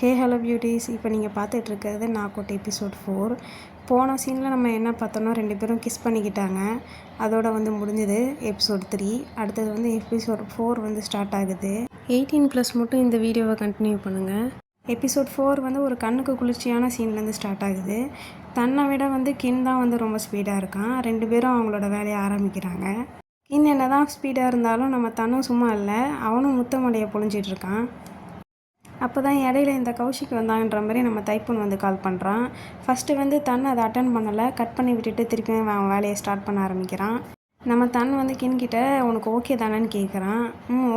Hello beauties. இப்போ நீங்கள் பார்த்துட்ருக்கிறது நாகோட் episode 4. போன சீனில் நம்ம என்ன பார்த்தோன்னா 2 பேரும் கிஸ் பண்ணிக்கிட்டாங்க. அதோட முடிஞ்சது எபிசோட் 3. அடுத்தது எபிசோட் 4 ஸ்டார்ட் ஆகுது. 18+ மட்டும் இந்த வீடியோவை கண்டினியூ பண்ணுங்கள். எபிசோட் 4 ஒரு கண்ணுக்கு குளிர்ச்சியான சீன்லேருந்து ஸ்டார்ட் ஆகுது. தன்னை விட கின் தான் ரொம்ப ஸ்பீடாக இருக்கான். 2 பேரும் அவங்களோட வேலையை ஆரம்பிக்கிறாங்க. கின் என்ன தான் ஸ்பீடாக இருந்தாலும் நம்ம தன்னும் சும்மா இல்லை, அவனும் முத்தமலையை பொழிஞ்சிட்ருக்கான். அப்போ தான் இடையில இந்த கௌஷிக் வந்தாங்கன்ற மாதிரி நம்ம தைப்பூன் கால் பண்ணுறான். ஃபஸ்ட்டு தன் அதை அட்டன் பண்ணலை, கட் பண்ணி விட்டுட்டு திருப்பி அவன் வேலையை ஸ்டார்ட் பண்ண ஆரம்பிக்கிறான். நம்ம தன் கின்கிட்ட உனக்கு ஓகே தானேன்னு கேட்குறான்.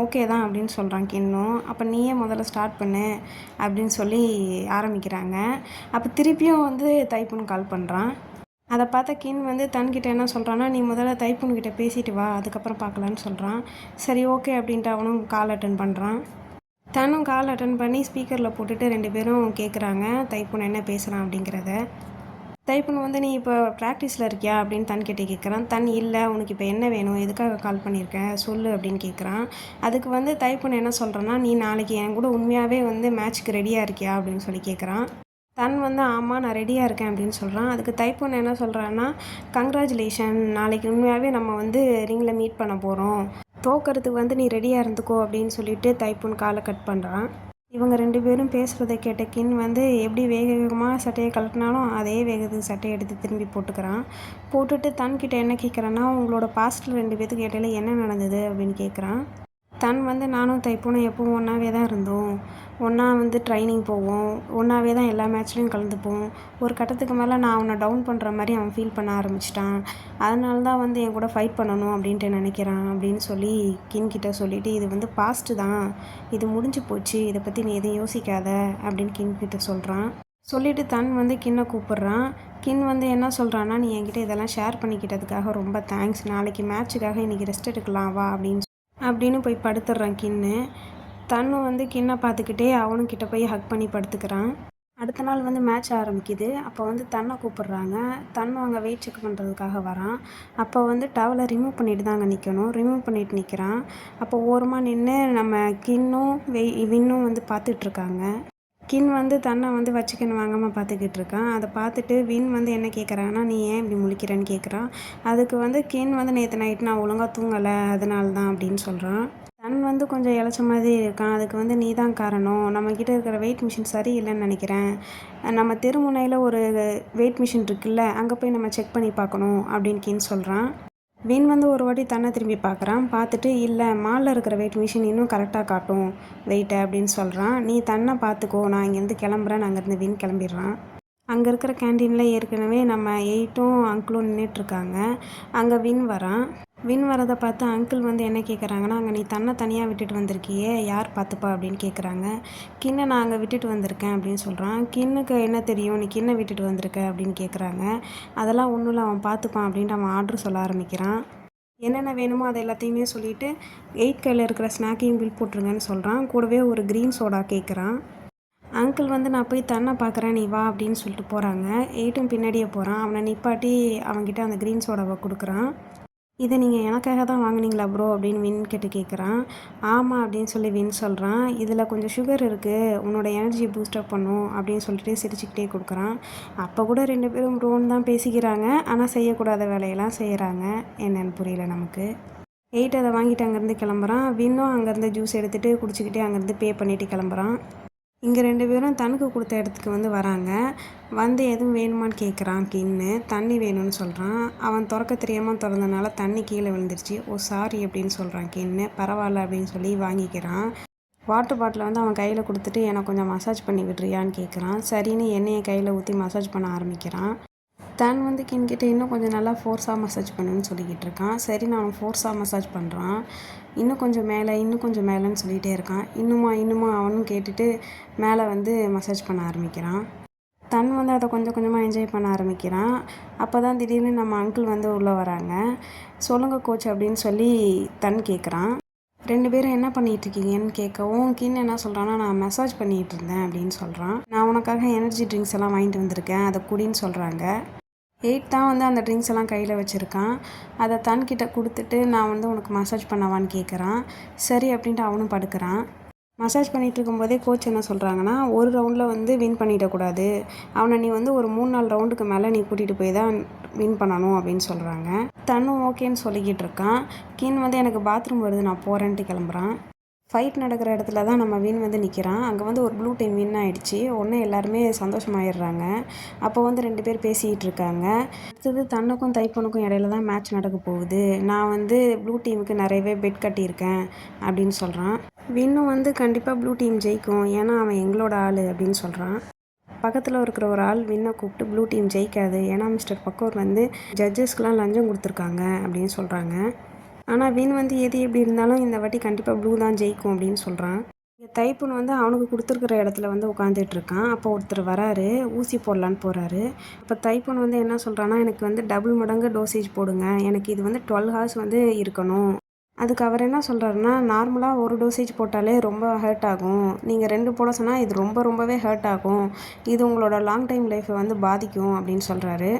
ஓகே தான் அப்படின்னு சொல்கிறான் கின்னும். அப்போ நீயே முதல்ல ஸ்டார்ட் பண்ணு அப்படின்னு சொல்லி ஆரம்பிக்கிறாங்க. அப்போ திருப்பியும் தைப்பூன் கால் பண்ணுறான். அதை பார்த்த கின் தன்கிட்ட என்ன சொல்கிறான்னா, நீ முதல்ல தைப்பூன்கிட்ட பேசிட்டு வா, அதுக்கப்புறம் பார்க்கலான்னு சொல்கிறான். சரி ஓகே அப்படின்ட்டு அவனும் கால் அட்டன் பண்ணுறான். தன்னும் கால் அட்டன் பண்ணி ஸ்பீக்கரில் போட்டுட்டு 2 பேரும் கேட்குறாங்க தைப்பூன் என்ன பேசுகிறான் அப்படிங்கிறத. தைப்பூன் நீ இப்போ ப்ராக்டிஸில் இருக்கியா அப்படின்னு தன்கிட்ட கேட்குறான். தன் இல்லை, உனக்கு இப்போ என்ன வேணும், எதுக்காக கால் பண்ணியிருக்கேன் சொல்லு அப்படின்னு கேட்குறான். அதுக்கு தைப்பூன் என்ன சொல்கிறான்னா, நீ நாளைக்கு என் கூட உண்மையாகவே மேட்ச்சுக்கு ரெடியாக இருக்கியா அப்படின்னு சொல்லி கேட்குறான். தன் ஆமாம் நான் ரெடியாக இருக்கேன் அப்படின்னு சொல்கிறான். அதுக்கு தைப்பூன் என்ன சொல்கிறான்னா, கங்க்ராச்சுலேஷன், நாளைக்கு உண்மையாகவே நம்ம ரிங்கில் மீட் பண்ண போகிறோம், தோக்கிறதுக்கு நீ ரெடியாக இருந்துக்கோ அப்படின்னு சொல்லிட்டு தைப்பூன் காலை கட் பண்ணுறான். இவங்க 2 பேரும் பேசுகிறத கேட்ட கின் எப்படி வேகமாக சட்டையை கழட்டினாலும் அதே வேகத்துக்கு சட்டையை எடுத்து திரும்பி போட்டுக்கிறான். போட்டுட்டு தன்கிட்ட என்ன கேட்குறான்னா, உங்களோட பாஸ்ட்டில் 2 பேத்துக்கு இடையில என்ன நடந்தது அப்படின்னு கேட்குறான். தன் நானும் தைப்பூனும் எப்பவும் ஒன்றாவே தான் இருந்தோம், ஒன்றா ட்ரைனிங் போவோம், ஒன்றாவே தான் எல்லா மேட்ச்லேயும் கலந்துப்போம். ஒரு கட்டத்துக்கு மேலே நான் அவனை டவுன் பண்ணுற மாதிரி அவன் ஃபீல் பண்ண ஆரம்பிச்சிட்டான். அதனால தான் என் கூட ஃபைட் பண்ணணும் அப்படின்ட்டு நினைக்கிறான் அப்படின்னு சொல்லி கின்கிட்ட சொல்லிவிட்டு, இது பாஸ்ட்டு தான், இது முடிஞ்சு போச்சு, இதை பற்றி நீ எதையும் யோசிக்காத அப்படின்னு கின்கிட்ட சொல்கிறான். சொல்லிவிட்டு தன் கின்னை கூப்பிட்றான். கின் என்ன சொல்கிறான்னா, நீ என்கிட்ட இதெல்லாம் ஷேர் பண்ணிக்கிட்டதுக்காக ரொம்ப தேங்க்ஸ், நாளைக்கு மேட்ச்சுக்காக இன்றைக்கி ரெஸ்ட் எடுக்கலாம் வா அப்படின்னு போய் படுத்துடுறான் கின்னு. தன்னும் கின்னை பார்த்துக்கிட்டே அவனும் கிட்ட போய் ஹக் பண்ணி படுத்துக்கிறான். அடுத்த நாள் மேட்ச் ஆரம்பிக்குது. அப்போ தன்னை கூப்பிட்றாங்க. தன்னும் அங்கே வெயிட் செக் பண்ணுறதுக்காக வரான். அப்போ டவலை ரிமூவ் பண்ணிட்டு தான் அங்கே நிற்கணும். ரிமூவ் பண்ணிட்டு நிற்கிறான். அப்போ ஓரமாக நின்று நம்ம கின்னும் வின்னும் பார்த்துட்ருக்காங்க. கின் தன்னை வச்சுக்கன்னு வாங்காமல் பார்த்துக்கிட்டு இருக்கான். அதை பார்த்துட்டு வின் என்ன கேட்குறாங்கன்னா, நீ ஏன் இப்படி முழிக்கிறேன்னு கேட்குறான். அதுக்கு கின் நேற்று நைட்டு நான் ஒழுங்காக தூங்கலை, அதனால தான் அப்படின்னு சொல்கிறான். தன் கொஞ்சம் இளைச்ச மாதிரி இருக்கான். அதுக்கு நீ தான் காரணம், நம்மக்கிட்ட இருக்கிற வெயிட் மிஷின் சரியில்லைன்னு நினைக்கிறேன், நம்ம தெருமுனையில் ஒரு வெயிட் மிஷின் இருக்குல்ல, அங்கே போய் நம்ம செக் பண்ணி பார்க்கணும் அப்படின்னு கின் சொல்கிறான். வின் ஒரு வாட்டி தன்னை திரும்பி பார்க்குறான். பார்த்துட்டு இல்லை, மாலில் இருக்கிற வெயிட் மிஷின் இன்னும் கரெக்டாக காட்டும் வெயிட்டை அப்படின்னு சொல்கிறான். நீ தன்னை பார்த்துக்கோ, நான் இங்கேருந்து கிளம்புறேன். அங்கேருந்து வின் கிளம்பிடுறான். அங்கே இருக்கிற கேன்டீனில் ஏற்கனவே நம்ம 8ம் அங்கிளும் நின்றுட்டுருக்காங்க. அங்கே வின் வரான். வின் வரதை பார்த்து அங்கிள் என்ன கேட்குறாங்கன்னா, அங்கே நீ தன்னை தனியாக விட்டுட்டு வந்திருக்கியே, யார் பார்த்துப்பா அப்படின்னு கேட்குறாங்க. கின்னை நான் அங்கே விட்டுட்டு வந்திருக்கேன் அப்படின்னு சொல்கிறான். கின்னுக்கு என்ன தெரியும் நீ கின்னை விட்டுட்டு வந்திருக்க அப்படின்னு கேட்குறாங்க. அதெல்லாம் ஒன்றும் இல்லை, அவன் பார்த்துப்பான் அப்படின்ட்டு அவன் ஆர்டர் சொல்ல ஆரம்பிக்கிறான். என்னென்ன வேணுமோ அதை எல்லாத்தையுமே சொல்லிவிட்டு 8 கையில் இருக்கிற ஸ்நாக்கையும் பில் போட்டுருங்கன்னு சொல்கிறான். கூடவே ஒரு க்ரீன் சோடா கேட்குறான். அங்கிள் நான் போய் தன்னை பார்க்குறேன், நீ வா அப்படின்னு சொல்லிட்டு போகிறாங்க. 8ம் பின்னாடியே போகிறான். அவனை நிப்பாட்டி அவன்கிட்ட அந்த க்ரீன் சோடாவை கொடுக்குறான். இதை நீங்கள் எனக்காக தான் வாங்கினீங்களா ப்ரோ அப்படின்னு வின் கிட்ட கேட்குறான். ஆமாம் அப்படின்னு சொல்லி வின் சொல்கிறான். இதில் கொஞ்சம் சுகர் இருக்குது, உன்னோட எனர்ஜி பூஸ்டப் பண்ணும் அப்படின்னு சொல்லிட்டு சிரிச்சுக்கிட்டே கொடுக்குறான். அப்போ கூட 2 பேரும் ப்ரோன்னு தான் பேசிக்கிறாங்க. ஆனால் செய்யக்கூடாத வேலையெல்லாம் செய்கிறாங்க. என்னன்னு புரியல நமக்கு. 8 அதை வாங்கிட்டு அங்கேருந்து கிளம்புறான். வின்னும் அங்கேருந்து ஜூஸ் எடுத்துகிட்டு குடிச்சிக்கிட்டே அங்கேருந்து பே பண்ணிவிட்டு கிளம்புறான். இங்கே 2 பேரும் தனக்கு கொடுத்த இடத்துக்கு வராங்க. எதுவும் வேணுமான்னு கேட்குறான் கின்னு. தண்ணி வேணும்னு சொல்கிறான். அவன் திறக்க தெரியாமல் திறந்தனால தண்ணி கீழே விழுந்துருச்சு. ஓ சாரி அப்படின்னு சொல்கிறான் கின்னு. பரவாயில்ல அப்படின்னு சொல்லி வாங்கிக்கிறான். வாட்டர் பாட்டிலை அவன் கையில் கொடுத்துட்டு எனக்கு கொஞ்சம் மசாஜ் பண்ணி விடுறியான்னு கேட்குறான். சரின்னு எண்ணெயை கையில் ஊற்றி மசாஜ் பண்ண ஆரம்பிக்கிறான். தன் கின்கிட்ட இன்னும் கொஞ்சம் நல்லா ஃபோர்ஸாக மசாஜ் பண்ணுன்னு சொல்லிக்கிட்டு இருக்கான். சரி நான் அவன் ஃபோர்ஸாக மசாஜ் பண்ணுறான். இன்னும் கொஞ்சம் மேலே இன்னும் கொஞ்சம் மேலேன்னு சொல்லிகிட்டே இருக்கான். இன்னுமா அவனும் கேட்டுட்டு மேலே மசாஜ் பண்ண ஆரம்பிக்கிறான். தன் அதை கொஞ்சம் கொஞ்சமாக என்ஜாய் பண்ண ஆரம்பிக்கிறான். அப்போ தான் திடீர்னு நம்ம அங்கிள் உள்ளே வராங்க. சொல்லுங்கள் கோச் அப்படின்னு சொல்லி தன் கேட்குறான். 2 பேரும் என்ன பண்ணிகிட்ருக்கீங்கன்னு கேட்கவும் கின் என்ன சொல்கிறான்னா, நான் மசாஜ் பண்ணிகிட்டு இருந்தேன் அப்படின்னு சொல்கிறான். நான் உனக்காக எனர்ஜி ட்ரிங்க்ஸ் எல்லாம் வாங்கிட்டு வந்திருக்கேன், அதை குடின்னு சொல்கிறாங்க. 8 தான் அந்த ட்ரிங்க்ஸ் எல்லாம் கையில் வச்சுருக்கான். அதை தன்கிட்ட கொடுத்துட்டு நான் உனக்கு மசாஜ் பண்ணவான்னு கேட்குறான். சரி அப்படின்ட்டு அவனும் படுக்கிறான். மசாஜ் பண்ணிகிட்டு இருக்கும்போதே கோச் என்ன சொல்கிறாங்கன்னா, ஒரு ரவுண்டில் வந்து வின் பண்ணிடக்கூடாது, அவனை நீ வந்து ஒரு 3-4 ரவுண்டுக்கு மேலே நீ கூட்டிகிட்டு போய் தான் வின் பண்ணணும் அப்படின்னு சொல்கிறாங்க. தன்னும் ஓகேன்னு சொல்லிக்கிட்டு இருக்கான். கின் வந்து எனக்கு பாத்ரூம் வருது நான் போகிறேன்ட்டு கிளம்புறான். ஃபைட் நடக்கிற இடத்துல தான் நம்ம வின் வந்து நிற்கிறான். அங்கே வந்து ஒரு ப்ளூ டீம் வின் ஆகிடுச்சு. உடனே எல்லாருமே சந்தோஷமாயிடுறாங்க. அப்போ வந்து 2 பேர் பேசிக்கிட்டு இருக்காங்க. அடுத்தது தன்னுக்கும் தைப்பனுக்கும் இடையில தான் மேட்ச் நடக்க போகுது. நான் வந்து ப்ளூ டீமுக்கு நிறையவே பெட் கட்டியிருக்கேன் அப்படின்னு சொல்கிறான். வின்னும் வந்து கண்டிப்பாக ப்ளூ டீம் ஜெயிக்கும், ஏன்னா அவன் எங்களோட ஆள் அப்படின்னு சொல்கிறான். பக்கத்தில் இருக்கிற ஒரு ஆள் வின்னை கூப்பிட்டு ப்ளூ டீம் ஜெயிக்காது, ஏன்னா மிஸ்டர் பக்கோர் வந்து ஜட்ஜஸ்க்கெலாம் லஞ்சம் கொடுத்துருக்காங்க அப்படின்னு சொல்கிறாங்க. ஆனால் வின் வந்து எது எப்படி இருந்தாலும் இந்த வாட்டி கண்டிப்பாக ப்ளூ தான் ஜெயிக்கும் அப்படின்னு சொல்கிறான். தைப்புன் வந்து அவனுக்கு கொடுத்துருக்குற இடத்துல வந்து உட்காந்துட்டு இருக்கான். அப்போ ஒருத்தர் வராரு, ஊசி போடலான்னு போகிறாரு. அப்போ தைப்புன் வந்து என்ன சொல்கிறான்னா, எனக்கு வந்து டபுள் மடங்கு டோசேஜ் போடுங்க, எனக்கு இது வந்து 12 ஹார்ஸ் வந்து இருக்கணும். அதுக்கு அவர் என்ன சொல்கிறாருன்னா, நார்மலாக ஒரு டோசேஜ் போட்டாலே ரொம்ப ஹர்ட் ஆகும், நீங்கள் 2 போட சொன்னால் இது ரொம்பவே ஹர்ட் ஆகும், இது உங்களோட லாங் டைம் லைஃப்பை வந்து பாதிக்கும் அப்படின்னு சொல்கிறாரு.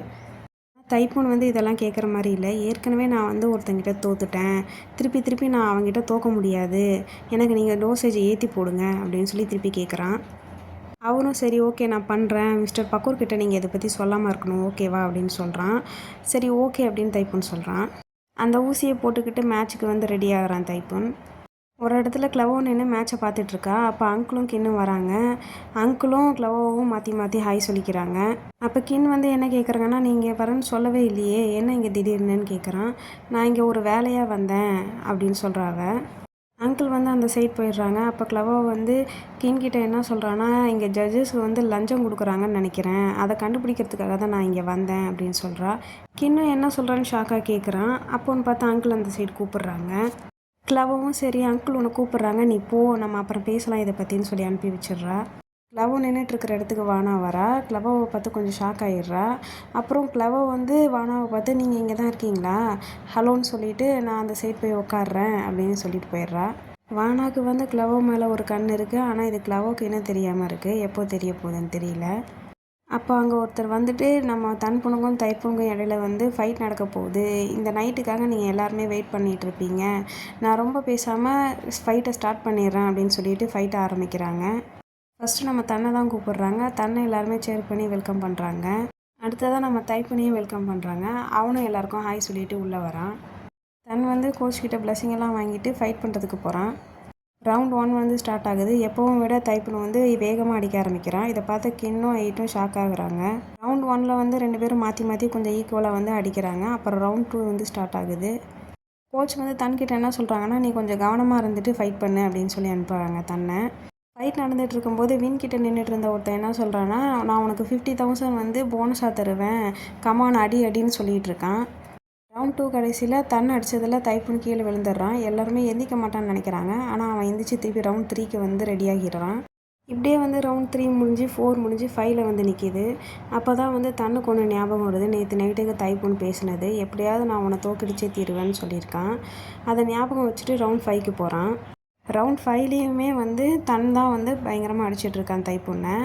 தைப்பூன் வந்து இதெல்லாம் கேட்குற மாதிரி இல்லை. ஏற்கனவே நான் வந்து ஒருத்தங்கிட்ட தோத்துட்டேன், திருப்பி நான் அவங்ககிட்ட தோக்க முடியாது, எனக்கு நீங்கள் டோசேஜை ஏற்றி போடுங்க அப்படின்னு சொல்லி திருப்பி கேட்குறான். அவனும் சரி ஓகே நான் பண்ணுறேன், மிஸ்டர் பக்கூர்கிட்ட நீங்கள் இதை பற்றி சொல்லாமல் இருக்கணும், ஓகேவா அப்படின்னு சொல்கிறான். சரி ஓகே அப்படின்னு தைப்பூன் சொல்கிறான். அந்த ஊசியை போட்டுக்கிட்டு மேட்ச்சுக்கு வந்து ரெடி ஆகிறான் தைப்பூன். ஒரு இடத்துல க்ளவோ நின்று மேட்சை பார்த்துட்ருக்கா. அப்போ அங்கிளும் கின்னும் வராங்க. அங்கிளும் க்ளவோவும் மாற்றி ஹாய் சொல்லிக்கிறாங்க. அப்போ கின் வந்து என்ன கேட்குறாங்கன்னா, நீங்கள் வரேன்னு சொல்லவே இல்லையே, என்ன இங்கே திடீர்னுன்னு கேட்குறான். நான் இங்கே ஒரு வேலையாக வந்தேன் அப்படின்னு சொல்கிறாங்க. அங்கிள் வந்து அந்த சைட் போயிடுறாங்க. அப்போ க்ளவோ வந்து கின்கிட்ட என்ன சொல்கிறான்னா, இங்கே ஜட்ஜஸ்க்கு வந்து லஞ்சம் கொடுக்குறாங்கன்னு நினைக்கிறேன், அதை கண்டுபிடிக்கிறதுக்காக தான் நான் இங்கே வந்தேன் அப்படின்னு சொல்கிறா. கின்னும் என்ன சொல்கிறான்னு ஷாக்காக கேட்குறான். அப்போன்னு பார்த்தா அங்கிள் அந்த சைடு கூப்பிட்றாங்க. க்ளவோவும் சரி அங்கிள் உன்னை கூப்பிட்றாங்க, நீ போ, நம்ம அப்புறம் பேசலாம் இதை பற்றின்னு சொல்லி அனுப்பி வச்சிடுறா. க்ளவோ நின்றுட்டுருக்கிற இடத்துக்கு வானா வரா. க்ளவோவை பார்த்து கொஞ்சம் ஷாக் ஆகிடுறா. அப்புறம் க்ளவோ வந்து வானாவை பார்த்து, நீங்கள் இங்கே தான் இருக்கீங்களா, ஹலோன்னு சொல்லிவிட்டு நான் அந்த சைட் போய் உட்காடுறேன் அப்படின்னு சொல்லிட்டு போயிடுறா. வானாவுக்கு வந்து க்ளவோ மேலே ஒரு கண் இருக்குது, ஆனால் இது க்ளவோக்கு இன்னும் தெரியாமல் இருக்குது, எப்போ தெரிய போகுதுன்னு தெரியல. அப்போ அங்கே ஒருத்தர் வந்துட்டு, நம்ம தன்புனுக்கும் தைப்பூனுக்கும் இடையில வந்து ஃபைட் நடக்க போகுது, இந்த நைட்டுக்காக நீங்கள் எல்லாருமே வெயிட் பண்ணிகிட்டு இருப்பீங்க, நான் ரொம்ப பேசாமல் ஃபைட்டை ஸ்டார்ட் பண்ணிடுறேன் அப்படின்னு சொல்லிட்டு ஃபைட்டை ஆரம்பிக்கிறாங்க. ஃபஸ்ட்டு நம்ம தன்னை தான் கூப்பிட்றாங்க. தன்னை எல்லாருமே சேர் பண்ணி வெல்கம் பண்ணுறாங்க. அடுத்ததான் நம்ம தைப்பூனையும் வெல்கம் பண்ணுறாங்க. அவனும் எல்லாருக்கும் ஹாய் சொல்லிட்டு உள்ளே வரான். தன் வந்து கோச்கிட்ட பிளஸிங் எல்லாம் வாங்கிட்டு ஃபைட் பண்ணுறதுக்கு போகிறான். ரவுண்ட் 1 வந்து ஸ்டார்ட் ஆகுது. எப்பவும் விட தைப்பூன் வந்து வேகமாக அடிக்க ஆரம்பிக்கிறான். இதை பார்த்து கின்னும் 8ம் ஷாக் ஆகுறாங்க. ரவுண்ட் 1ல் வந்து 2 பேரும் மாற்றி கொஞ்சம் ஈக்குவலாக வந்து அடிக்கிறாங்க. அப்புறம் ரவுண்ட் 2 வந்து ஸ்டார்ட் ஆகுது. கோச் வந்து தன்கிட்ட என்ன சொல்கிறாங்கன்னா, நீ கொஞ்சம் கவனமாக இருந்துட்டு ஃபைட் பண்ணு அப்படின்னு சொல்லி அனுப்புகிறாங்க தன்னை. ஃபைட் நடந்துகிட்டு இருக்கும்போது வின்கிட்ட நின்றுட்டு இருந்த ஒருத்தன் என்ன சொல்கிறான்னா, நான் உனக்கு 50,000 வந்து போனஸாக தருவேன், கமான் அடின்னு சொல்லிகிட்டு இருக்கான். ரவுண்ட் 2 கடைசியில் தன் அடித்ததில் தைப்பூன் கீழே விழுந்துடுறான். எல்லாருமே எந்திக்க மாட்டான்னு நினைக்கிறாங்க. ஆனால் அவன் எந்திரிச்சு திருப்பி ரவுண்ட் 3க்கு வந்து ரெடியாகிடுறான். இப்படியே வந்து ரவுண்ட் 3 முடிஞ்சு 4 முடிஞ்சு 5ல் வந்து நிற்கிது. அப்போ தான் வந்து தன்னுக்கு ஒன்று ஞாபகம் வருது, நேற்று நைட்டுக்கு தைப்பூன் பேசினது, எப்படியாவது நான் உன்னை தோக்கடிச்சே தீருவேன்னு சொல்லியிருக்கான். அதை ஞாபகம் வச்சுட்டு ரவுண்ட் 5க்கு போகிறான். ரவுண்ட் 5லேயுமே வந்து தன் தான் வந்து பயங்கரமாக அடிச்சிட்ருக்கான் தைப்பூனை.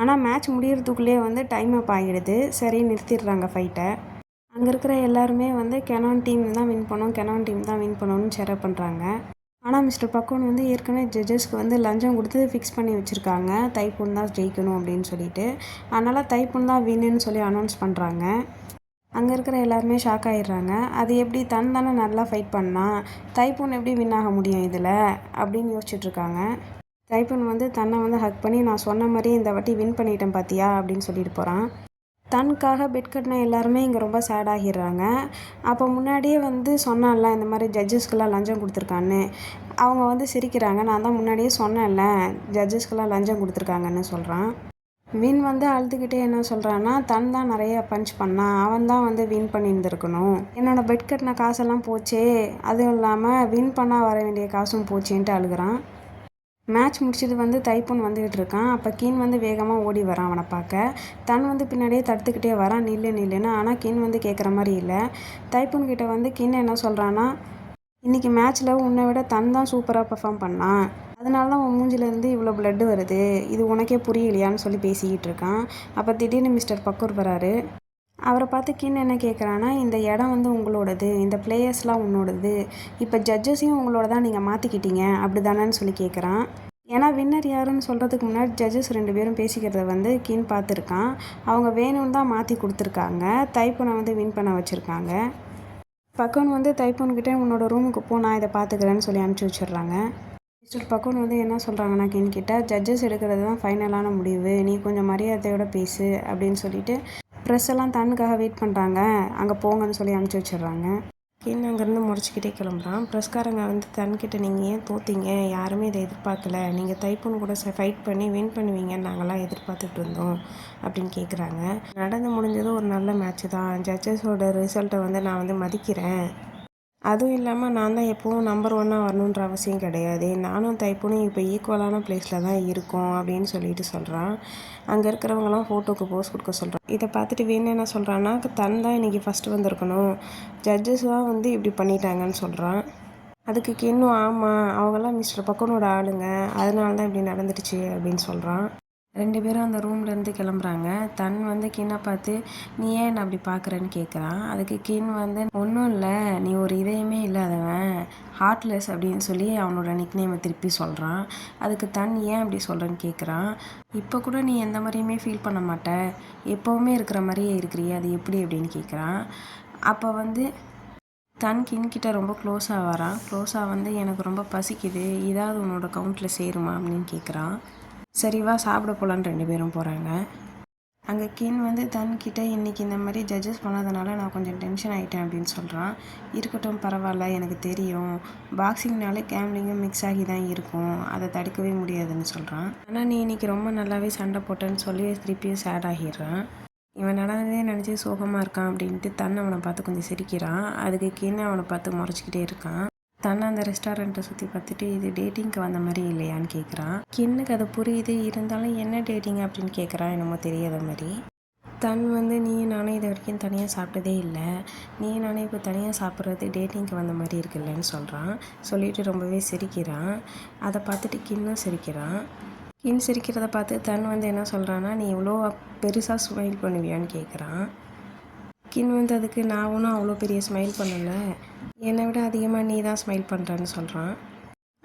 ஆனால் மேட்ச் முடியறதுக்குள்ளேயே வந்து டைம் அப் ஆகிடுது. சரி நிறுத்திடுறாங்க ஃபைட்டை. அங்கே இருக்கிற எல்லாருமே வந்து கெனான் டீம் தான் வின் பண்ணணும்னு ஷேர் பண்ணுறாங்க. ஆனால் மிஸ்டர் பக்கூன் வந்து ஏற்கனவே ஜட்ஜஸ்க்கு வந்து லஞ்சம் கொடுத்து ஃபிக்ஸ் பண்ணி வச்சுருக்காங்க, தைப்பூன் தான் ஜெயிக்கணும் அப்படின்னு சொல்லிட்டு. அதனால் தைப்பூன் தான் வின்னுன்னு சொல்லி அனௌன்ஸ் பண்ணுறாங்க. அங்கே இருக்கிற எல்லாருமே ஷாக் ஆகிடுறாங்க. அது எப்படி, தன் தானே நல்லா ஃபைட் பண்ணான், தைப்பூன் எப்படி வின் ஆக முடியும் இதில் அப்படின்னு யோசிச்சுட்ருக்காங்க. தைப்பூன் வந்து தன்னை வந்து ஹக் பண்ணி, நான் சொன்ன மாதிரி இந்த வாட்டி வின் பண்ணிட்டேன் பார்த்தியா அப்படின்னு சொல்லிட்டு போகிறான். தனக்காக பெட் கட்டின எல்லாருமே இங்கே ரொம்ப சேட் ஆகிடுறாங்க. அப்போ முன்னாடியே வந்து சொன்னான்ல இந்த மாதிரி ஜட்ஜஸ்க்கெல்லாம் லஞ்சம் கொடுத்துருக்கான்னு, அவங்க வந்து சிரிக்கிறாங்க. நான் தான் முன்னாடியே சொன்னேன்ல ஜட்ஜஸ்க்கெல்லாம் லஞ்சம் கொடுத்துருக்காங்கன்னு சொல்கிறான். வின் வந்து அழுதுகிட்டே என்ன சொல்கிறான்னா, தன் தான் நிறைய பஞ்ச் பண்ணான், அவன் தான் வந்து வின் பண்ணியிருந்துருக்கணும், என்னோடய பெட் கட்டின காசெல்லாம் போச்சே, அதுவும் இல்லாமல் வின் பண்ணால் வர வேண்டிய காசும் போச்சேன்ட்டு அழுகிறான். மேட்ச் முடிச்சது வந்து தைப்பூன் வந்துக்கிட்டு இருக்கான். அப்போ கின் வந்து வேகமாக ஓடி வரான் அவனை பார்க்க. தன் வந்து பின்னாடியே தடுத்துக்கிட்டே வரான், நில்லுன்னு. ஆனால் கின் வந்து கேட்குற மாதிரி இல்லை. தைப்பூன் கிட்ட வந்து கின் என்ன சொல்கிறான்னா, இன்றைக்கி மேட்ச்சில் உன்னை விட தன் தான் சூப்பராக பெர்ஃபார்ம் பண்ணான், அதனால தான் உன் மூஞ்சிலேருந்து இவ்வளோ பிளட்டு வருது, இது உனக்கே புரியலையான்னு சொல்லி பேசிக்கிட்டு இருக்கான். அப்போ திடீர்னு மிஸ்டர் பக்கூர் வராரு. அவரை பார்த்து கின் என்ன கேட்குறான்னா, இந்த இடம் வந்து உங்களோடது, இந்த பிளேயர்ஸ்லாம் உன்னோடது, இப்போ ஜட்ஜஸையும் உங்களோட தான் நீங்கள் மாற்றிக்கிட்டீங்க அப்படி தானேன்னு சொல்லி கேட்குறான். ஏன்னா வின்னர் யாருன்னு சொல்கிறதுக்கு முன்னாடி ஜட்ஜஸ் 2 பேரும் பேசிக்கிறத வந்து கின் பார்த்துருக்கான். அவங்க வேணும்னு தான் மாற்றி கொடுத்துருக்காங்க. தைப்பூனை வந்து வின் பண்ண வச்சுருக்காங்க. பக்கோன் வந்து தைப்பூன்கிட்டே உன்னோட ரூமுக்கு போ, நான் இதை பார்த்துக்கிறேன்னு சொல்லி அனுப்பிச்சி வச்சிடுறாங்க. மிஸ்டர் பக்கோன் வந்து என்ன சொல்கிறாங்கன்னா கின் கிட்ட, ஜட்ஜஸ் எடுக்கிறது தான் ஃபைனலான முடிவு, நீ கொஞ்சம் மரியாதையோட பேசு அப்படின்னு சொல்லிட்டு ப்ரெஸ் எல்லாம் தன்னுக்காக வெயிட் பண்ணுறாங்க, அங்கே போங்கன்னு சொல்லி அனுப்பிச்சி வச்சிடுறாங்க. கின் அங்கேருந்து முறைச்சிக்கிட்டே கிளம்புறான். ப்ரெஸ்காரங்க வந்து தன்கிட்ட, நீங்கள் ஏன் தோத்தீங்க, யாருமே இதை எதிர்பார்க்கல, நீங்கள் தைப்பூன் கூட ஃபைட் பண்ணி வின் பண்ணுவீங்கன்னு நாங்கள்லாம் எதிர்பார்த்துட்டு இருந்தோம் அப்படின்னு கேட்குறாங்க. நடந்து முடிஞ்சது ஒரு நல்ல மேட்ச்சு தான், ஜட்ஜஸோட ரிசல்ட்டை வந்து நான் வந்து மதிக்கிறேன். அதுவும் இல்லாமல் நான் தான் எப்போவும் நம்பர் 1 வரணுன்ற அவசியம் கிடையாது, நானும் தைப்பூனும் இப்போ ஈக்குவலான பிளேஸில் தான் இருக்கோம் அப்படின்னு சொல்லிட்டு சொல்கிறான். அங்கே இருக்கிறவங்களாம் ஃபோட்டோக்கு போஸ் கொடுக்க சொல்கிறான். இதை பார்த்துட்டு வேணும் என்ன சொல்கிறான்னா, தன் தான் இன்றைக்கி ஃபஸ்ட்டு வந்திருக்கணும், ஜட்ஜஸ் தான் வந்து இப்படி பண்ணிட்டாங்கன்னு சொல்கிறான். அதுக்கு கின்னும், ஆமாம் அவங்கெல்லாம் மிஸ்டர் பக்கோனோட ஆளுங்க, அதனால தான் இப்படி நடந்துடுச்சு அப்படின்னு சொல்கிறான். 2 பேரும் அந்த ரூம்லேருந்து கிளம்புறாங்க. தன் வந்து கின்னை பார்த்து, நீ ஏன் என்னை அப்படி பார்க்குறேன்னு கேட்குறான். அதுக்கு கின் வந்து, ஒன்றும் இல்லை, நீ ஒரு இதயமே இல்லாதவன், ஹார்ட்லெஸ் அப்படின்னு சொல்லி அவனோட நிக்நேமை திருப்பி சொல்கிறான். அதுக்கு தன் ஏன் அப்படி சொல்கிறேன்னு கேட்குறான். இப்போ கூட நீ எந்த மாதிரியுமே ஃபீல் பண்ண மாட்ட, எப்போவுமே இருக்கிற மாதிரியே இருக்கிறியே, அது எப்படி அப்படின்னு கேட்குறான். அப்போ வந்து தன் கின்கிட்ட ரொம்ப க்ளோஸாக வரான். க்ளோஸாக வந்து, எனக்கு ரொம்ப பசிக்குது, இதாவது உன்னோட கவுண்டில் சேருமா அப்படின்னு கேட்குறான். சரி வா சாப்பிட போகலான்னு 2 பேரும் போகிறாங்க. அங்கே கின் வந்து தன்கிட்ட, இன்றைக்கி இந்த மாதிரி ஜட்ஜஸ் பண்ணதுனால நான் கொஞ்சம் டென்ஷன் ஆகிட்டேன் அப்படின்னு சொல்கிறான். இருக்கட்டும் பரவாயில்ல, எனக்கு தெரியும், பாக்ஸிங்னாலே கேம்லிங்கும் மிக்ஸ் ஆகி தான் இருக்கும், அதை தடுக்கவே முடியாதுன்னு சொல்கிறான். ஆனால் நீ இன்றைக்கி ரொம்ப நல்லாவே சண்டை போட்டேன்னு சொல்லி திருப்பியும் சேட் ஆகிடுறான். இவன் நடந்ததே நினச்சி சோகமாக இருக்கான் அப்படின்ட்டு தன் அவனை பார்த்து கொஞ்சம் சிரிக்கிறான். அதுக்கு கின் அவனை பார்த்து முறைச்சிக்கிட்டே இருக்கான். தன்னை அந்த ரெஸ்டாரண்ட்டை சுற்றி பார்த்துட்டு, இது டேட்டிங்க்கு வந்த மாதிரி இல்லையான்னு கேட்குறான். கின்னுக்கு அது புரியுது, இருந்தாலும் என்ன டேட்டிங் அப்படின்னு கேட்குறான், என்னமோ தெரியாத மாதிரி. தன் வந்து, நீ நானும் இது வரைக்கும் தனியாக சாப்பிட்டதே இல்லை, நீ நானே இப்போ தனியாக சாப்பிட்றது டேட்டிங்க்கு வந்த மாதிரி இருக்குல்லன்னு சொல்கிறான். சொல்லிவிட்டு ரொம்பவே சிரிக்கிறான். அதை பார்த்துட்டு கின்னும் சிரிக்கிறான். கின் சிரிக்கிறத பார்த்து தன் வந்து என்ன சொல்கிறான்னா, நீ இவ்வளோ பெருசாக ஸ்மைல் பண்ணுவியான்னு கேட்குறான். கின் வந்து அதுக்கு, நான் ஒன்றும் அவ்வளோ பெரிய ஸ்மைல் பண்ணலை, என்னை விட அதிகமாக நீ தான் ஸ்மைல் பண்ணுறேன்னு சொல்கிறான்.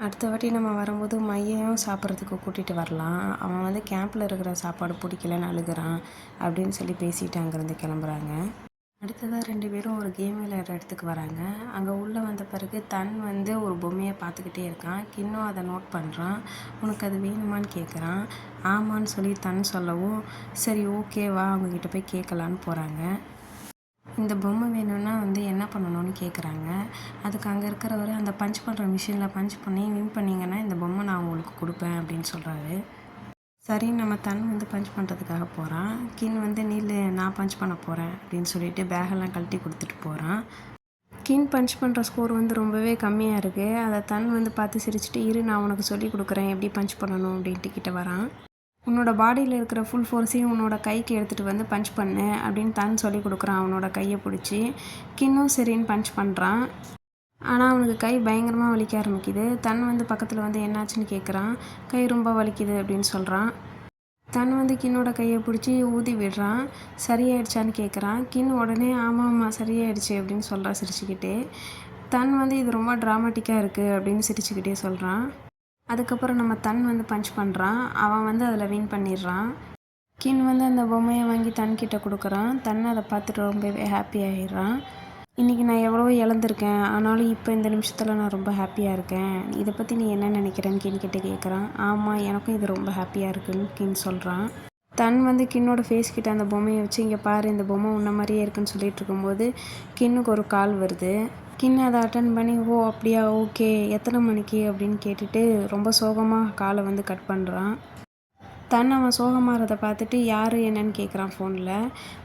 அடுத்த வாட்டி நம்ம வரும்போது மையையும் சாப்பிட்றதுக்கு கூட்டிகிட்டு வரலாம், அவன் வந்து கேம்பில் இருக்கிற சாப்பாடு பிடிக்கலன்னு அழுகிறான் அப்படின்னு சொல்லி பேசிட்டு அங்கேருந்து கிளம்புறாங்க. அடுத்ததாக 2 பேரும் ஒரு கேம் விளையாடுற இடத்துக்கு வராங்க. அங்கே உள்ளே வந்த பிறகு தன் வந்து ஒரு பொம்மையை பார்த்துக்கிட்டே இருக்கான். கின்னும் அதை நோட் பண்ணுறான். உனக்கு அது வேணுமான்னு கேட்குறான். ஆமான்னு சொல்லி தன் சொல்லவும், சரி ஓகேவா அவங்கக்கிட்ட போய் கேட்கலான்னு போகிறாங்க. இந்த பொம்மை வேணும்னா வந்து என்ன பண்ணணும்னு கேட்குறாங்க. அதுக்கு அங்கே இருக்கிறவர், அந்த பஞ்ச் பண்ணுற மிஷினில் பஞ்ச் பண்ணி வின் பண்ணிங்கன்னா இந்த பொம்மை நான் உங்களுக்கு கொடுப்பேன் அப்படின்னு சொல்கிறாரு. சரி நம்ம தன் வந்து பஞ்ச் பண்ணுறதுக்காக போகிறான். கின் வந்து, நீல் நான் பஞ்ச் பண்ண போகிறேன் அப்படின்னு சொல்லிட்டு பேகெல்லாம் கழட்டி கொடுத்துட்டு போகிறான். கின் பஞ்ச் பண்ணுற ஸ்கோர் வந்து ரொம்பவே கம்மியாக இருக்குது. அதை தன் வந்து பார்த்து சிரிச்சுட்டு, இரு நான் உனக்கு சொல்லி கொடுக்குறேன் எப்படி பஞ்ச் பண்ணணும் அப்படின்ட்டு கிட்ட வரான். உன்னோட பாடியில் இருக்கிற ஃபுல் ஃபோர்ஸையும் உன்னோட கைக்கு எடுத்துகிட்டு வந்து பஞ்ச் பண்ணு அப்படின்னு தன் சொல்லி கொடுக்குறான். அவனோட கையை பிடிச்சி கின்னும் சரின்னு பஞ்ச் பண்ணுறான். ஆனால் அவனுக்கு கை பயங்கரமாக வலிக்க ஆரம்பிக்குது. தன் வந்து பக்கத்தில் வந்து என்னாச்சுன்னு கேட்குறான். கை ரொம்ப வலிக்குது அப்படின்னு சொல்கிறான். தன் வந்து கின்னோட கையை பிடிச்சி ஊதி விடுறான். சரியாயிடுச்சான்னு கேட்குறான். கின் உடனே ஆமாம் சரியாயிடுச்சு அப்படின்னு சொல்கிறான் சிரிச்சுக்கிட்டே. தன் வந்து இது ரொம்ப ட்ராமாட்டிக்காக இருக்குது அப்படின்னு சிரிச்சுக்கிட்டே சொல்கிறான். அதுக்கப்புறம் நம்ம தன் வந்து பஞ்ச் பண்ணுறான். அவன் வந்து அதில் வின் பண்ணிடுறான். கின் வந்து அந்த பொம்மையை வாங்கி தன்கிட்ட கொடுக்குறான். தன் அதை பார்த்துட்டு ரொம்பவே ஹாப்பி ஆகிடுறான். இன்றைக்கி நான் எவ்வளோ இழந்திருக்கேன், ஆனாலும் இப்போ இந்த நிமிஷத்தில் நான் ரொம்ப ஹாப்பியாக இருக்கேன், இதை பற்றி நீ என்ன நினைக்கிறேன்னு கிட்ட கேட்குறான். ஆமாம் எனக்கும் இது ரொம்ப ஹாப்பியாக இருக்குன்னு கின் சொல்கிறான். தன் வந்து கின்னோட ஃபேஸ் கிட்ட அந்த பொம்மையை வச்சு, இங்கே பாரு இந்த பொம்மை உன்ன மாதிரியே இருக்குன்னு சொல்லிட்டு இருக்கும்போது கின்னுக்கு ஒரு கால் வருது. கின் அதை அட்டன் பண்ணி, ஓ அப்படியா ஓகே எத்தனை மணிக்கு அப்படின்னு கேட்டுட்டு ரொம்ப சோகமாக காலை வந்து கட் பண்ணுறான். தன் அவன் சோகமாகறதை பார்த்துட்டு யார் என்னன்னு கேட்குறான் ஃபோனில்.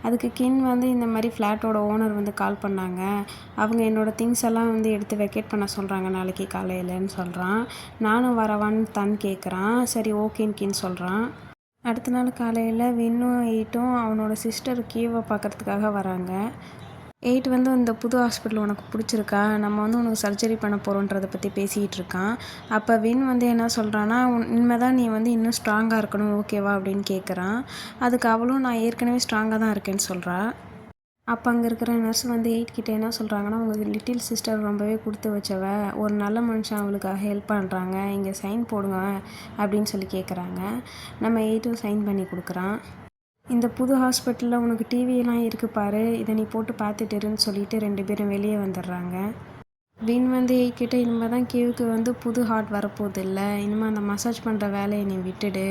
அதுக்கு கின் வந்து, இந்த மாதிரி ஃப்ளாட்டோட ஓனர் வந்து கால் பண்ணாங்க, அவங்க என்னோடய திங்ஸ் எல்லாம் வந்து எடுத்து வெக்கேட் பண்ண சொல்கிறாங்க நாளைக்கு காலையிலன்னு சொல்கிறான். நானும் வரவான்னு தன் கேட்குறான். சரி ஓகேன்னு கின் சொல்கிறான். அடுத்த நாள் காலையில் வின்னும் 8ம் அவனோட சிஸ்டர் கீவை பார்க்குறதுக்காக வராங்க. 8 வந்து இந்த புது ஹாஸ்பிட்டல் உனக்கு பிடிச்சிருக்கா, நம்ம வந்து உனக்கு சர்ஜரி பண்ண போகிறோன்றதை பற்றி பேசிகிட்டு இருக்கான். அப்போ வின் வந்து என்ன சொல்கிறான்னா, இனிமேல் தான் நீ வந்து இன்னும் ஸ்ட்ராங்காக இருக்கணும் ஓகேவா அப்படின்னு கேட்குறான். அதுக்கு அவளும், நான் ஏற்கனவே ஸ்ட்ராங்காக தான் இருக்கேன்னு சொல்கிறா. அப்போ அங்கே இருக்கிற நர்ஸ் வந்து 8 கிட்ட என்ன சொல்கிறாங்கன்னா, உங்கள் லிட்டில் சிஸ்டர் ரொம்பவே கொடுத்து வச்சவ, ஒரு நல்ல மனுஷன் அவளுக்காக ஹெல்ப் பண்ணுறாங்க, இங்கே சைன் போடுங்க அப்படின்னு சொல்லி கேட்குறாங்க. நம்ம 8ம் சைன் பண்ணி கொடுக்குறான். இந்த புது ஹாஸ்பிட்டலில் உனக்கு டிவியெல்லாம் இருக்குது பாரு, இதை நீ போட்டு பார்த்துட்டுருன்னு சொல்லிட்டு 2 பேரும் வெளியே வந்துடுறாங்க. வின் வந்து 8 கிட்ட இனிமேல் தான் கேவுக்கு வந்து புது ஹார்ட் வரப்போகுது இல்லை, இனிமேல் அந்த மசாஜ் பண்ணுற வேலையை நீ விட்டுடு,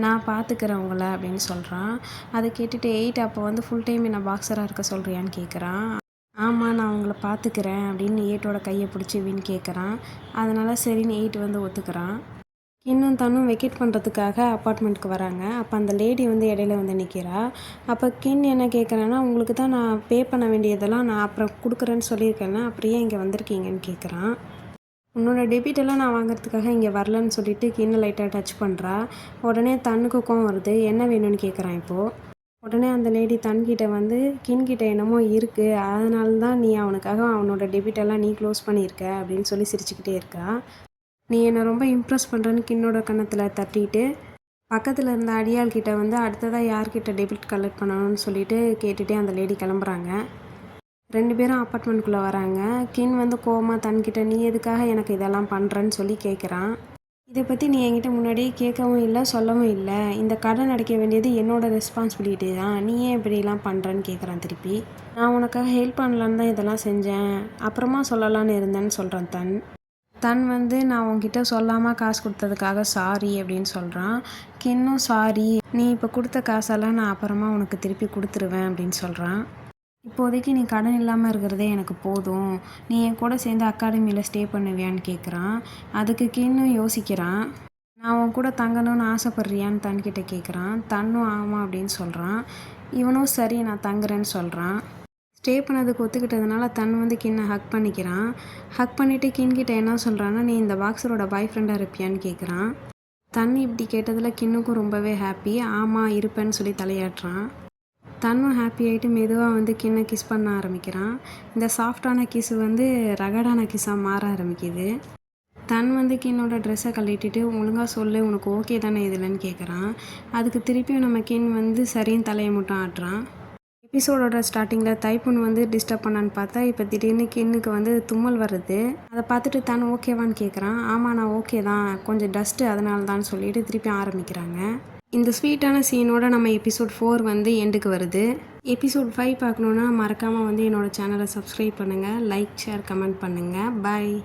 நான் பார்த்துக்கிறேன் உங்களை அப்படின்னு சொல்கிறான். அதை கேட்டுட்டு 8 அப்போ வந்து ஃபுல் டைம் என்ன பாக்ஸராக இருக்க சொல்கிறியான்னு கேட்குறான். ஆமாம் நான் உங்களை பார்த்துக்கிறேன் அப்படின்னு 8ஓட கையை பிடிச்சி வின் கேட்குறான். அதனால் சரின்னு 8 வந்து ஒத்துக்கிறான். இன்னும் தன்னும் வெக்கேட் பண்ணுறதுக்காக அப்பார்ட்மெண்ட்டுக்கு வராங்க. அப்போ அந்த லேடி வந்து இடையில வந்து நிற்கிறா. அப்போ கின் என்ன கேட்குறான்னா, உங்களுக்கு தான் நான் பே பண்ண வேண்டியதெல்லாம் நான் அப்புறம் கொடுக்குறேன்னு சொல்லியிருக்கேன்னா, அப்புறம் ஏன் இங்கே வந்திருக்கீங்கன்னு கேட்குறான். உன்னோட டெபிட்டெல்லாம் நான் வாங்குறதுக்காக இங்கே வரலன்னு சொல்லிட்டு கின்னை லைட்டாக டச் பண்ணுறா. உடனே தன்னுக்கு கோவம் வருது. என்ன வேணும்னு கேட்குறான் இப்போது. உடனே அந்த லேடி தன்கிட்ட வந்து கின்கிட்ட என்னமோ இருக்குது, அதனால தான் நீ அவனுக்காக அவனோட டெபிட்டெல்லாம் நீ க்ளோஸ் பண்ணியிருக்க அப்படின்னு சொல்லி சிரிச்சுக்கிட்டே இருக்கா. நீ என்னை ரொம்ப இம்ப்ரெஸ் பண்ணுறேன்னு கின்னோட கன்னத்தில் தட்டிட்டு பக்கத்தில் இருந்த அடியாள்கிட்ட வந்து அடுத்ததாக யார்கிட்ட டெபிட் கலெக்ட் பண்ணணும்னு சொல்லிட்டு கேட்டுகிட்டே அந்த லேடி கிளம்புறாங்க. 2 பேரும் அப்பார்ட்மெண்ட்டுக்குள்ளே வராங்க. கின் வந்து கோவமாக தன்கிட்ட நீ எதுக்காக எனக்கு இதெல்லாம் பண்ணுறேன்னு சொல்லி கேட்குறான். இதை பற்றி நீ என்கிட்ட முன்னாடியே கேட்கவும் இல்லை சொல்லவும் இல்லை, இந்த கடன் அடைக்க வேண்டியது என்னோட ரெஸ்பான்சிபிலிட்டி தான், நீ ஏன் இப்படிலாம் பண்ணுறேன்னு கேட்குறான் திருப்பி. நான் உனக்காக ஹெல்ப் பண்ணலான்னு தான் இதெல்லாம் செஞ்சேன், அப்புறமா சொல்லலான்னு இருந்தேன்னு சொல்கிறான் தன் வந்து நான் உன்கிட்ட சொல்லாமல் காசு கொடுத்ததுக்காக சாரி அப்படின்னு சொல்கிறான். கின்னும் சாரி, நீ இப்போ கொடுத்த காசெல்லாம் நான் அப்புறமா உனக்கு திருப்பி கொடுத்துருவேன் அப்படின்னு சொல்கிறான். இப்போதைக்கு நீ கடன் இல்லாமல் இருக்கிறதே எனக்கு போதும், நீ என் கூட சேர்ந்து அகாடமியில் ஸ்டே பண்ணுவியான்னு கேட்குறான். அதுக்கு கின்னும் யோசிக்கிறான். நான் உன் கூட தங்கணும்னு ஆசைப்பட்றியான்னு தன்கிட்ட கேட்குறான். தன்னும் ஆமாம் அப்படின்னு சொல்கிறான். இவனும் சரி நான் தங்குறேன்னு சொல்கிறான். ஸ்டே பண்ணதுக்கு ஒத்துக்கிட்டதுனால தன் வந்து கின்னை ஹக் பண்ணிக்கிறான். ஹக் பண்ணிவிட்டு கின்கிட்ட என்ன சொல்கிறான்னா, நீ இந்த பாக்ஸரோட பாய் ஃப்ரெண்டாக இருப்பியான்னு கேட்குறான். தன் இப்படி கேட்டதில் கின்னுக்கும் ரொம்பவே ஹாப்பி. ஆமாம் இருப்பேன்னு சொல்லி தலையாட்டுறான். தன்னும் ஹாப்பி ஆகிட்டு மெதுவாக வந்து கின்னை கிஸ் பண்ண ஆரம்பிக்கிறான். இந்த சாஃப்டான கிஸ் வந்து ரகடான கிஸ்ஸாக மாற ஆரம்பிக்குது. தன் வந்து கின்னோட ட்ரெஸ்ஸை கழட்டிட்டு ஒழுங்காக சொல்லு உனக்கு ஓகே தானே இதில்ன்னு கேட்குறான். அதுக்கு திருப்பியும் நம்ம கின் வந்து சரின்னு தலையை மட்டும் ஆட்டுறான். எபிசோடோட ஸ்டார்டிங்கில் தைப்புன் வந்து டிஸ்டர்ப் பண்ணான்னு பார்த்தா இப்போ திடீர்னு கின்னுக்கு வந்து தும்மல் வருது. அதை பார்த்துட்டு தான் ஓகேவான்னு கேட்குறான். ஆமாம் நான் ஓகே தான், கொஞ்சம் டஸ்ட்டு அதனால தான் சொல்லிட்டு திருப்பி ஆரம்பிக்கிறாங்க. இந்த ஸ்வீட்டான சீனோட நம்ம எபிசோட் 4 வந்து எண்டுக்கு வருது. எபிசோட் 5 பார்க்கணுன்னா மறக்காமல் வந்து என்னோடய சேனலை சப்ஸ்கிரைப் பண்ணுங்கள், லைக் ஷேர் கமெண்ட் பண்ணுங்கள். பாய்.